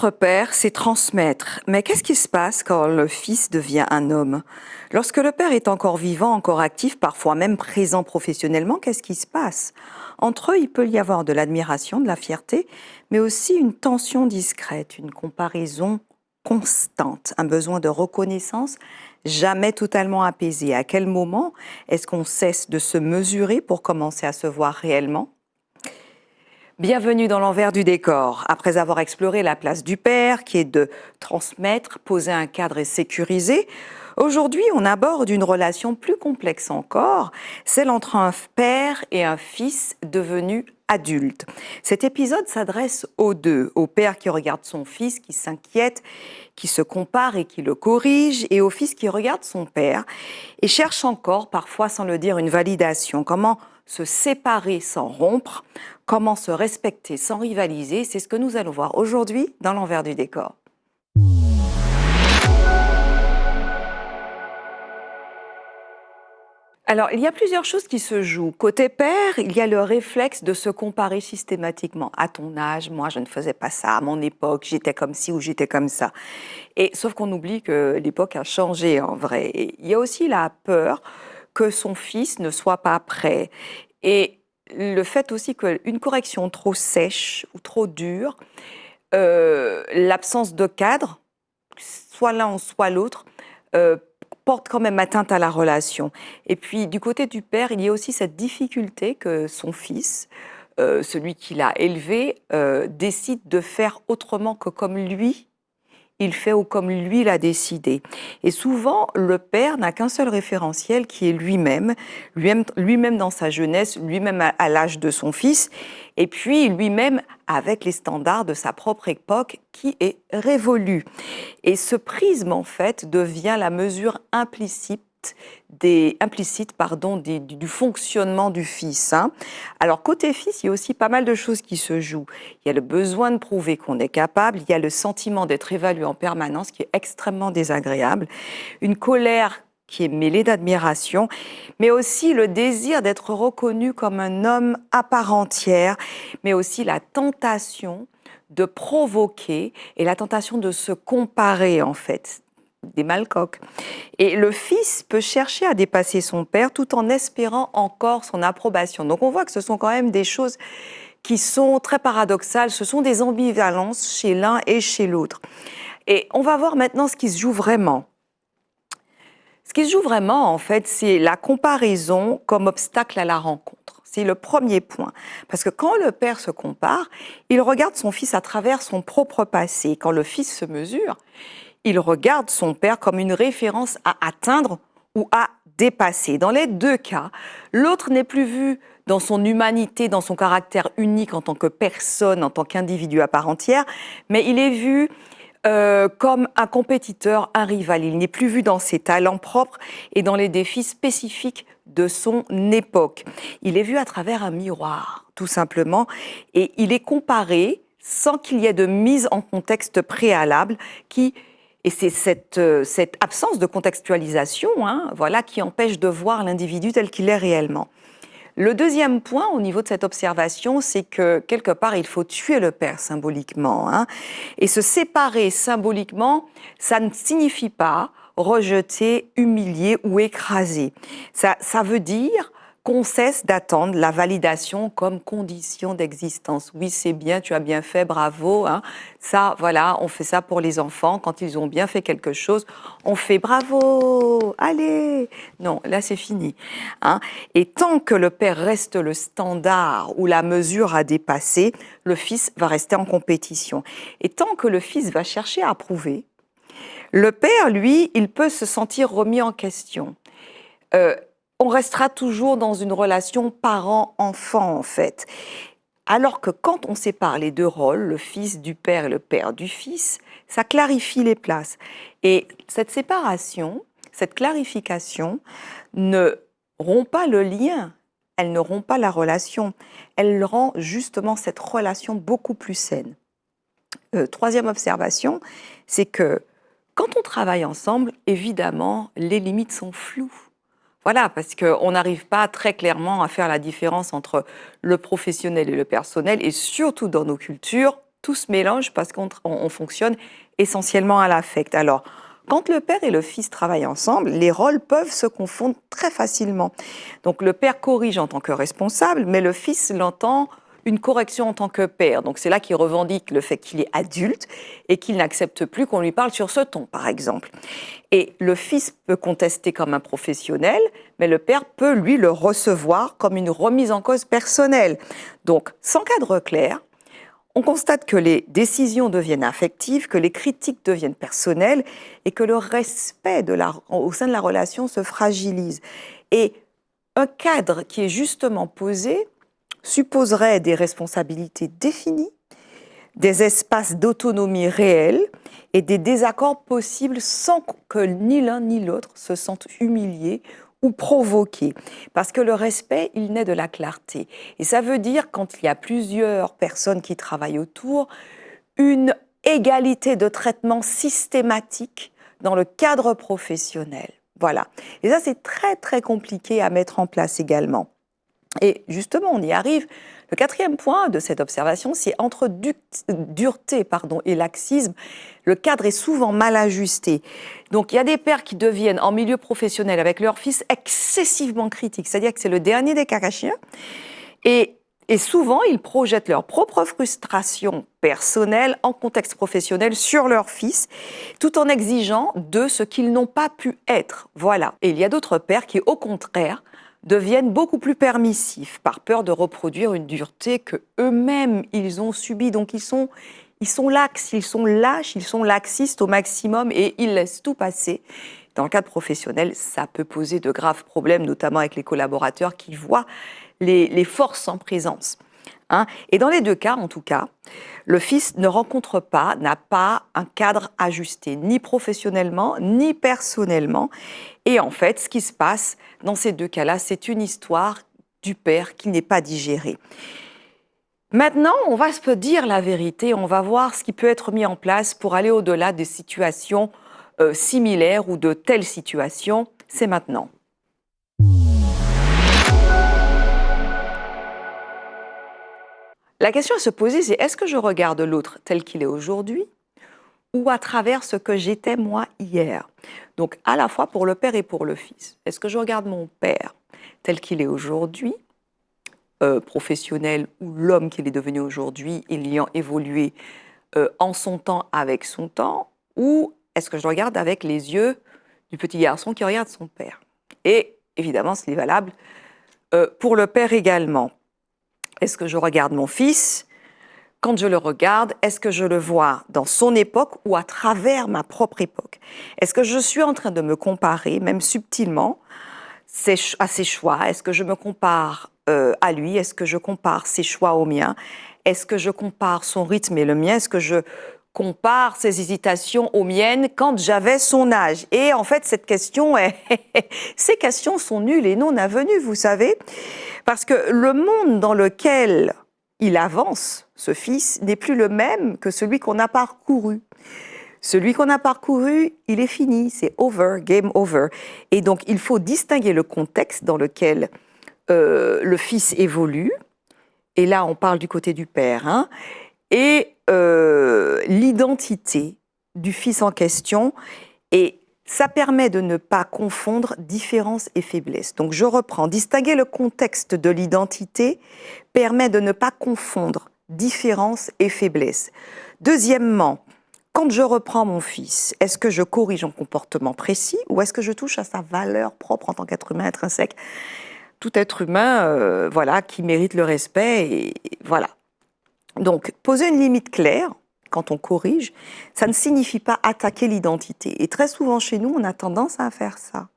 Être père, c'est transmettre. Mais qu'est-ce qui se passe quand le fils devient un homme? Lorsque le père est encore vivant, encore actif, parfois même présent professionnellement, qu'est-ce qui se passe? Entre eux, il peut y avoir de l'admiration, de la fierté, mais aussi une tension discrète, une comparaison constante, un besoin de reconnaissance jamais totalement apaisé. À quel moment est-ce qu'on cesse de se mesurer pour commencer à se voir réellement? Bienvenue dans l'envers du décor. Après avoir exploré la place du père, qui est de transmettre, poser un cadre et sécuriser, aujourd'hui on aborde une relation plus complexe encore, celle entre un père et un fils devenu adulte. Cet épisode s'adresse aux deux, au père qui regarde son fils, qui s'inquiète, qui se compare et qui le corrige, et au fils qui regarde son père et cherche encore, parfois sans le dire, une validation. Comment se séparer sans rompre? Comment se respecter sans rivaliser? C'est ce que nous allons voir aujourd'hui dans l'envers du décor. Alors, il y a plusieurs choses qui se jouent. Côté père, il y a le réflexe de se comparer systématiquement. À ton âge, moi, je ne faisais pas ça. À mon époque, j'étais comme ci ou j'étais comme ça. Et sauf qu'on oublie que l'époque a changé en vrai. Et il y a aussi la peur que son fils ne soit pas prêt. Et le fait aussi qu'une correction trop sèche ou trop dure, l'absence de cadre, soit l'un ou soit l'autre, porte quand même atteinte à la relation. Et puis du côté du père, il y a aussi cette difficulté que son fils, celui qui l'a élevé, décide de faire autrement que comme lui il fait ou comme lui l'a décidé. Et souvent, le père n'a qu'un seul référentiel qui est lui-même, lui-même dans sa jeunesse, lui-même à l'âge de son fils, et puis lui-même avec les standards de sa propre époque qui est révolue. Et ce prisme, en fait, devient la mesure du fonctionnement du fils. Alors, côté fils, il y a aussi pas mal de choses qui se jouent. Il y a le besoin de prouver qu'on est capable, il y a le sentiment d'être évalué en permanence qui est extrêmement désagréable, une colère qui est mêlée d'admiration, mais aussi le désir d'être reconnu comme un homme à part entière, mais aussi la tentation de provoquer et la tentation de se comparer, en fait, des malcoques. Et le fils peut chercher à dépasser son père tout en espérant encore son approbation. Donc on voit que ce sont quand même des choses qui sont très paradoxales, ce sont des ambivalences chez l'un et chez l'autre. Et on va voir maintenant ce qui se joue vraiment. Ce qui se joue vraiment, en fait, c'est la comparaison comme obstacle à la rencontre. C'est le premier point. Parce que quand le père se compare, il regarde son fils à travers son propre passé. Quand le fils se mesure, il regarde son père comme une référence à atteindre ou à dépasser. Dans les deux cas, l'autre n'est plus vu dans son humanité, dans son caractère unique en tant que personne, en tant qu'individu à part entière, mais il est vu comme un compétiteur, un rival. Il n'est plus vu dans ses talents propres et dans les défis spécifiques de son époque. Il est vu à travers un miroir, tout simplement, et il est comparé sans qu'il y ait de mise en contexte préalable et c'est cette absence de contextualisation, voilà, qui empêche de voir l'individu tel qu'il est réellement. Le deuxième point au niveau de cette observation, c'est que quelque part, il faut tuer le père symboliquement. Et se séparer symboliquement, ça ne signifie pas rejeter, humilier ou écraser. Ça veut dire qu'on cesse d'attendre la validation comme condition d'existence. Oui, c'est bien, tu as bien fait, bravo. Ça, voilà, on fait ça pour les enfants. Quand ils ont bien fait quelque chose, on fait bravo, allez. Non, là, c'est fini. Et tant que le père reste le standard ou la mesure à dépasser, le fils va rester en compétition. Et tant que le fils va chercher à prouver, le père, lui, il peut se sentir remis en question. On restera toujours dans une relation parent-enfant, en fait. Alors que quand on sépare les deux rôles, le fils du père et le père du fils, ça clarifie les places. Et cette séparation, cette clarification ne rompt pas le lien, elle ne rompt pas la relation, elle rend justement cette relation beaucoup plus saine. Troisième observation, c'est que quand on travaille ensemble, évidemment, les limites sont floues. Voilà, parce qu'on n'arrive pas très clairement à faire la différence entre le professionnel et le personnel, et surtout dans nos cultures, tout se mélange parce qu'on fonctionne essentiellement à l'affect. Alors, quand le père et le fils travaillent ensemble, les rôles peuvent se confondre très facilement. Donc le père corrige en tant que responsable, mais le fils l'entend une correction en tant que père. Donc c'est là qu'il revendique le fait qu'il est adulte et qu'il n'accepte plus qu'on lui parle sur ce ton, par exemple. Et le fils peut contester comme un professionnel, mais le père peut, lui, le recevoir comme une remise en cause personnelle. Donc, sans cadre clair, on constate que les décisions deviennent affectives, que les critiques deviennent personnelles et que le respect au sein de la relation se fragilise. Et un cadre qui est justement posé supposerait des responsabilités définies, des espaces d'autonomie réels et des désaccords possibles sans que ni l'un ni l'autre se sentent humiliés ou provoqués. Parce que le respect, il naît de la clarté. Et ça veut dire, quand il y a plusieurs personnes qui travaillent autour, une égalité de traitement systématique dans le cadre professionnel. Voilà. Et ça, c'est très, très compliqué à mettre en place également. Et justement, on y arrive. Le quatrième point de cette observation, c'est entre dureté et laxisme, le cadre est souvent mal ajusté. Donc il y a des pères qui deviennent, en milieu professionnel avec leur fils, excessivement critiques, c'est-à-dire que c'est le dernier des cacachiens. Et souvent, ils projettent leur propre frustration personnelle en contexte professionnel sur leur fils, tout en exigeant d'eux ce qu'ils n'ont pas pu être. Voilà. Et il y a d'autres pères qui, au contraire, deviennent beaucoup plus permissifs par peur de reproduire une dureté que eux-mêmes ils ont subie. Donc ils sont laxes, ils sont lâches, ils sont laxistes au maximum et ils laissent tout passer. Dans le cadre professionnel, ça peut poser de graves problèmes, notamment avec les collaborateurs qui voient les forces en présence. Et dans les deux cas, en tout cas, le fils n'a pas un cadre ajusté, ni professionnellement, ni personnellement. Et en fait, ce qui se passe dans ces deux cas-là, c'est une histoire du père qui n'est pas digérée. Maintenant, on va se dire la vérité, on va voir ce qui peut être mis en place pour aller au-delà des situations similaires ou de telles situations. C'est maintenant. La question à se poser, c'est est-ce que je regarde l'autre tel qu'il est aujourd'hui ou à travers ce que j'étais moi hier? Donc à la fois pour le père et pour le fils. Est-ce que je regarde mon père tel qu'il est aujourd'hui, professionnel, ou l'homme qu'il est devenu aujourd'hui, ayant évolué en son temps avec son temps, ou est-ce que je le regarde avec les yeux du petit garçon qui regarde son père? Et évidemment, c'est valable pour le père également. Est-ce que je regarde mon fils? Quand je le regarde, est-ce que je le vois dans son époque ou à travers ma propre époque? Est-ce que je suis en train de me comparer, même subtilement, à ses choix? Est-ce que je me compare à lui? Est-ce que je compare ses choix aux miens? Est-ce que je compare son rythme et le mien? Est-ce que je compare ses hésitations aux miennes quand j'avais son âge? Et en fait, ces questions sont nulles et non avenues, vous savez, parce que le monde dans lequel il avance, ce fils, n'est plus le même que celui qu'on a parcouru. Celui qu'on a parcouru, il est fini, c'est over, game over. Et donc, il faut distinguer le contexte dans lequel le fils évolue, et là, on parle du côté du père, et l'identité du fils en question, et ça permet de ne pas confondre différence et faiblesse. Donc je reprends, distinguer le contexte de l'identité permet de ne pas confondre différence et faiblesse. Deuxièmement, quand je reprends mon fils, est-ce que je corrige un comportement précis ou est-ce que je touche à sa valeur propre en tant qu'être humain intrinsèque? Tout être humain, qui mérite le respect, et voilà. Donc, poser une limite claire quand on corrige, ça ne signifie pas attaquer l'identité. Et très souvent chez nous, on a tendance à faire ça.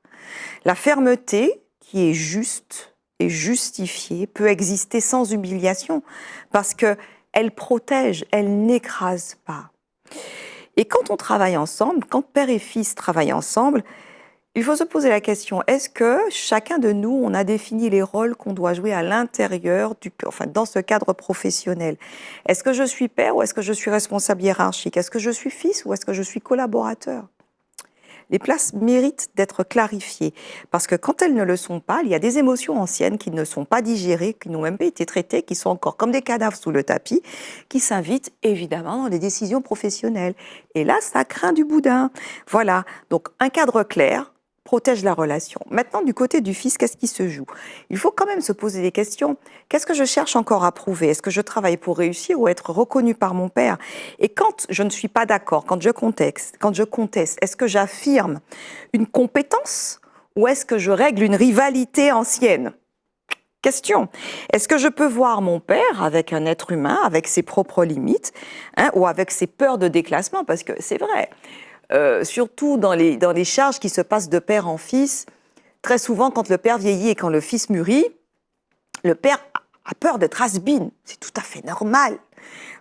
La fermeté, qui est juste et justifiée, peut exister sans humiliation, parce qu'elle protège, elle n'écrase pas. Et quand on travaille ensemble, quand père et fils travaillent ensemble, il faut se poser la question, est-ce que chacun de nous, on a défini les rôles qu'on doit jouer à l'intérieur, dans ce cadre professionnel? Est-ce que je suis père ou est-ce que je suis responsable hiérarchique? Est-ce que je suis fils ou est-ce que je suis collaborateur? les places méritent d'être clarifiées. Parce que quand elles ne le sont pas, il y a des émotions anciennes qui ne sont pas digérées, qui n'ont même pas été traitées, qui sont encore comme des cadavres sous le tapis, qui s'invitent évidemment dans les décisions professionnelles. Et là, ça craint du boudin. Voilà, donc un cadre clair protège la relation. Maintenant, du côté du fils, qu'est-ce qui se joue? Il faut quand même se poser des questions. Qu'est-ce que je cherche encore à prouver? Est-ce que je travaille pour réussir ou être reconnu par mon père? Et quand je ne suis pas d'accord, quand je conteste, est-ce que j'affirme une compétence ou est-ce que je règle une rivalité ancienne? Question. Est-ce que je peux voir mon père avec un être humain, avec ses propres limites, ou avec ses peurs de déclassement? Parce que c'est vrai. Surtout dans les charges qui se passent de père en fils, très souvent quand le père vieillit et quand le fils mûrit, le père a peur d'être has-been. C'est tout à fait normal.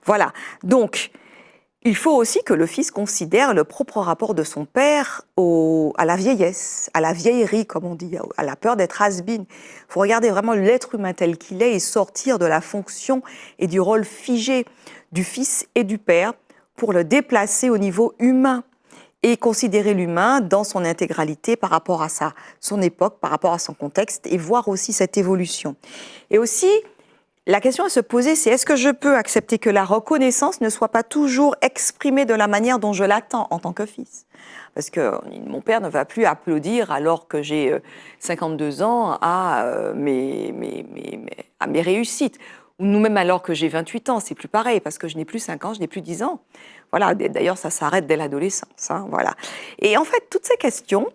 Voilà. Donc, il faut aussi que le fils considère le propre rapport de son père à la vieillesse, à la vieillerie, comme on dit, à la peur d'être has-been. Il faut regarder vraiment l'être humain tel qu'il est et sortir de la fonction et du rôle figé du fils et du père pour le déplacer au niveau humain et considérer l'humain dans son intégralité par rapport à son époque, par rapport à son contexte, et voir aussi cette évolution. Et aussi, la question à se poser, c'est est-ce que je peux accepter que la reconnaissance ne soit pas toujours exprimée de la manière dont je l'attends en tant que fils? Parce que mon père ne va plus applaudir alors que j'ai 52 ans à mes réussites. Ou nous-mêmes alors que j'ai 28 ans, c'est plus pareil, parce que je n'ai plus 5 ans, je n'ai plus 10 ans. Voilà, d'ailleurs, ça s'arrête dès l'adolescence. Voilà. Et en fait, toutes ces questions,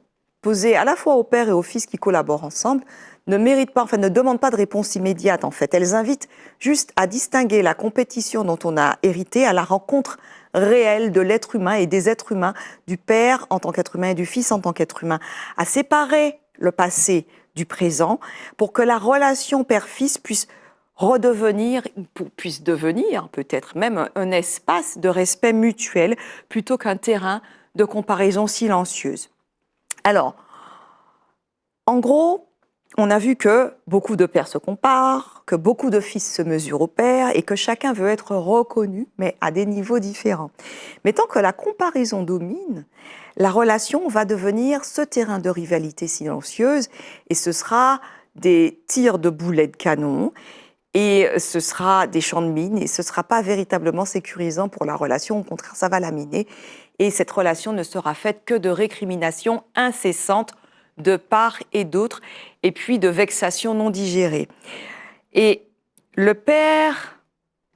posées à la fois au père et au fils qui collaborent ensemble, ne méritent pas, enfin, ne demandent pas de réponse immédiate, en fait. Elles invitent juste à distinguer la compétition dont on a hérité à la rencontre réelle de l'être humain et des êtres humains, du père en tant qu'être humain et du fils en tant qu'être humain, à séparer le passé du présent pour que la relation père-fils puisse devenir peut-être même un espace de respect mutuel plutôt qu'un terrain de comparaison silencieuse. Alors, en gros, on a vu que beaucoup de pères se comparent, que beaucoup de fils se mesurent au père et que chacun veut être reconnu, mais à des niveaux différents. Mais tant que la comparaison domine, la relation va devenir ce terrain de rivalité silencieuse et ce sera des tirs de boulets de canon et ce sera des champs de mines et ce ne sera pas véritablement sécurisant pour la relation. Au contraire, ça va la miner et cette relation ne sera faite que de récriminations incessantes de part et d'autre, et puis de vexations non digérées. Et le père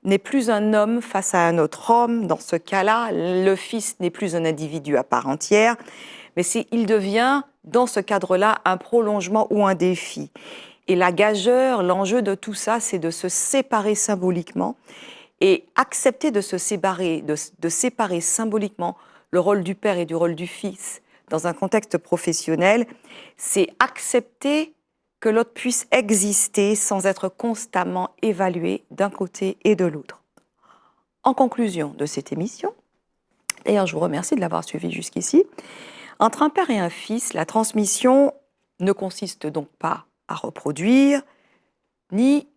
n'est plus un homme face à un autre homme. Dans ce cas-là, le fils n'est plus un individu à part entière, mais il devient, dans ce cadre-là, un prolongement ou un défi. Et la gageure, l'enjeu de tout ça, c'est de se séparer symboliquement et accepter de se séparer, de séparer symboliquement le rôle du père et du rôle du fils dans un contexte professionnel, c'est accepter que l'autre puisse exister sans être constamment évalué d'un côté et de l'autre. En conclusion de cette émission, d'ailleurs je vous remercie de l'avoir suivi jusqu'ici, entre un père et un fils, la transmission ne consiste donc pas à reproduire, ni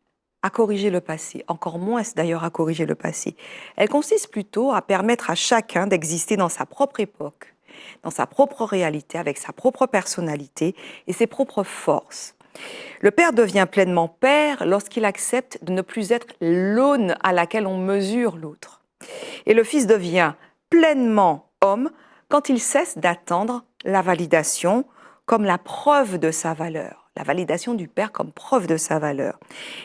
à corriger le passé, encore moins d'ailleurs à corriger le passé. Elle consiste plutôt à permettre à chacun d'exister dans sa propre époque, dans sa propre réalité, avec sa propre personnalité et ses propres forces. Le père devient pleinement père lorsqu'il accepte de ne plus être l'aune à laquelle on mesure l'autre. Et le fils devient pleinement homme quand il cesse d'attendre la validation comme la preuve de sa valeur, la validation du père comme preuve de sa valeur.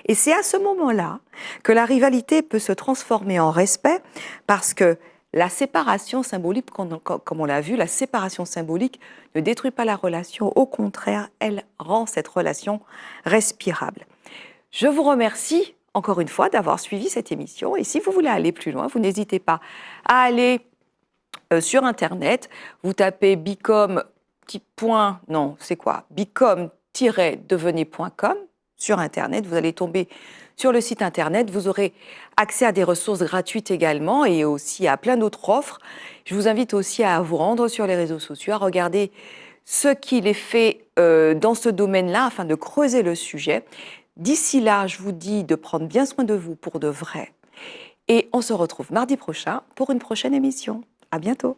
Et c'est à ce moment-là que la rivalité peut se transformer en respect parce que la séparation symbolique, comme on l'a vu, la séparation symbolique ne détruit pas la relation, au contraire, elle rend cette relation respirable. Je vous remercie encore une fois d'avoir suivi cette émission et si vous voulez aller plus loin, vous n'hésitez pas à aller sur Internet, vous tapez bicom-devenez.com sur Internet, vous allez tomber sur le site Internet, vous aurez accès à des ressources gratuites également et aussi à plein d'autres offres. Je vous invite aussi à vous rendre sur les réseaux sociaux, à regarder ce qu'il est fait dans ce domaine-là afin de creuser le sujet. D'ici là, je vous dis de prendre bien soin de vous pour de vrai. Et on se retrouve mardi prochain pour une prochaine émission. À bientôt.